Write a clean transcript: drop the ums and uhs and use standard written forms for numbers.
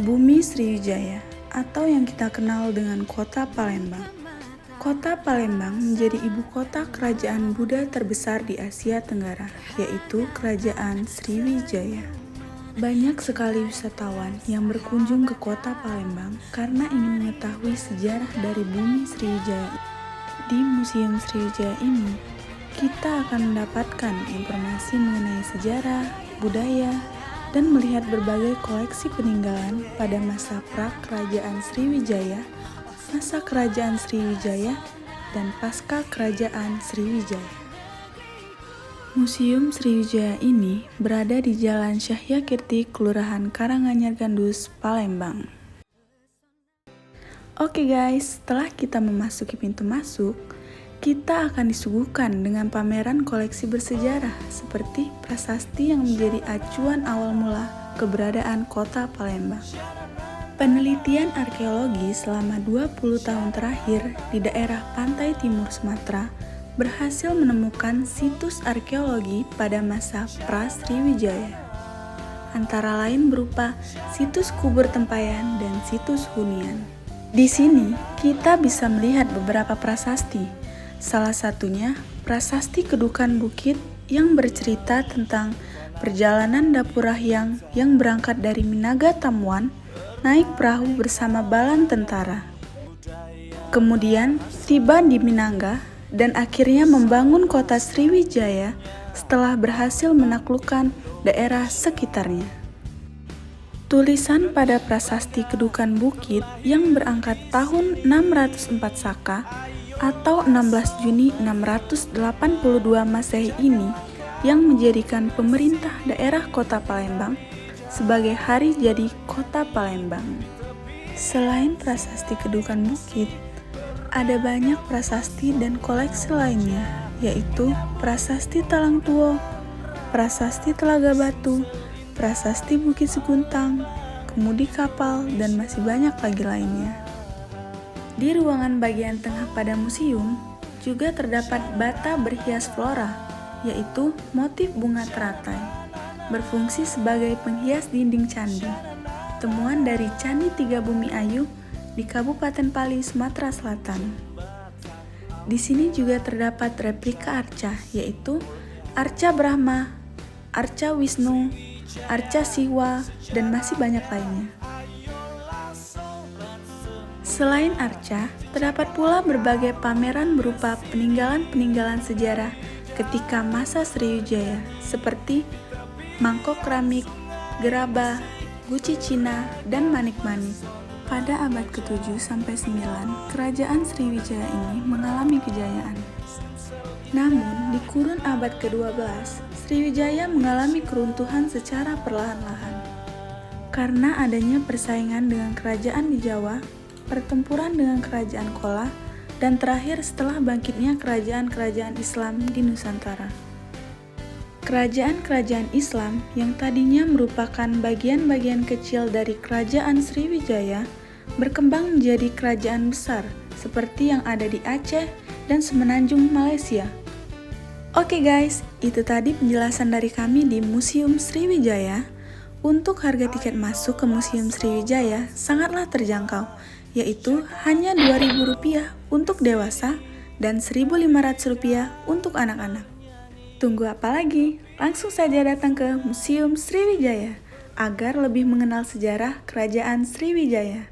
Bumi Sriwijaya atau yang kita kenal dengan Kota Palembang. Kota Palembang menjadi ibu kota kerajaan Buddha terbesar di Asia Tenggara, yaitu Kerajaan Sriwijaya. Banyak sekali wisatawan yang berkunjung ke Kota Palembang karena ingin mengetahui sejarah dari Bumi Sriwijaya. Di Museum Sriwijaya ini, kita akan mendapatkan informasi mengenai sejarah, budaya, dan melihat berbagai koleksi peninggalan pada masa pra-kerajaan Sriwijaya, masa kerajaan Sriwijaya, dan pasca kerajaan Sriwijaya. Museum Sriwijaya ini berada di Jalan Syahyakirti, Kelurahan Karanganyar Gandus, Palembang. Oke guys, setelah kita memasuki pintu masuk, kita akan disuguhkan dengan pameran koleksi bersejarah seperti prasasti yang menjadi acuan awal mula keberadaan Kota Palembang. Penelitian arkeologi selama 20 tahun terakhir di daerah pantai timur Sumatera berhasil menemukan situs arkeologi pada masa pra-Sriwijaya. Antara lain berupa situs kubur tempayan dan situs hunian. Di sini kita bisa melihat beberapa prasasti. Salah satunya prasasti Kedukan Bukit yang bercerita tentang perjalanan Dapur Rahyang yang berangkat dari Minaga Tamuan naik perahu bersama balan tentara. Kemudian tiba di Minangga dan akhirnya membangun kota Sriwijaya setelah berhasil menaklukkan daerah sekitarnya. Tulisan pada prasasti Kedukan Bukit yang berangkat tahun 604 Saka atau 16 Juni 682 Masehi ini yang menjadikan pemerintah daerah Kota Palembang sebagai hari jadi Kota Palembang. Selain prasasti Kedukan Bukit, ada banyak prasasti dan koleksi lainnya, yaitu prasasti Talang Tuo, prasasti Telaga Batu, prasasti Bukit Seguntang, kemudi kapal, dan masih banyak lagi lainnya. Di ruangan bagian tengah pada museum juga terdapat bata berhias flora, yaitu motif bunga teratai, berfungsi sebagai penghias dinding candi. Temuan dari Candi Tiga Bumi Ayu di Kabupaten Pali, Sumatera Selatan. Di sini juga terdapat replika arca, yaitu arca Brahma, arca Wisnu, arca Siwa, dan masih banyak lainnya. Selain arca, terdapat pula berbagai pameran berupa peninggalan-peninggalan sejarah ketika masa Sriwijaya seperti mangkok keramik, gerabah, guci Cina, dan manik-manik. Pada abad ke-7 sampai 9, kerajaan Sriwijaya ini mengalami kejayaan. Namun, di kurun abad ke-12, Sriwijaya mengalami keruntuhan secara perlahan-lahan. Karena adanya persaingan dengan kerajaan di Jawa, pertempuran dengan kerajaan Kola, dan terakhir setelah bangkitnya kerajaan-kerajaan Islam di Nusantara. Kerajaan-kerajaan Islam yang tadinya merupakan bagian-bagian kecil dari kerajaan Sriwijaya berkembang menjadi kerajaan besar seperti yang ada di Aceh dan Semenanjung, Malaysia. Oke guys, itu tadi penjelasan dari kami di Museum Sriwijaya. Untuk harga tiket masuk ke Museum Sriwijaya sangatlah terjangkau, yaitu hanya Rp2.000 untuk dewasa dan Rp1.500 untuk anak-anak. Tunggu apa lagi? Langsung saja datang ke Museum Sriwijaya agar lebih mengenal sejarah Kerajaan Sriwijaya.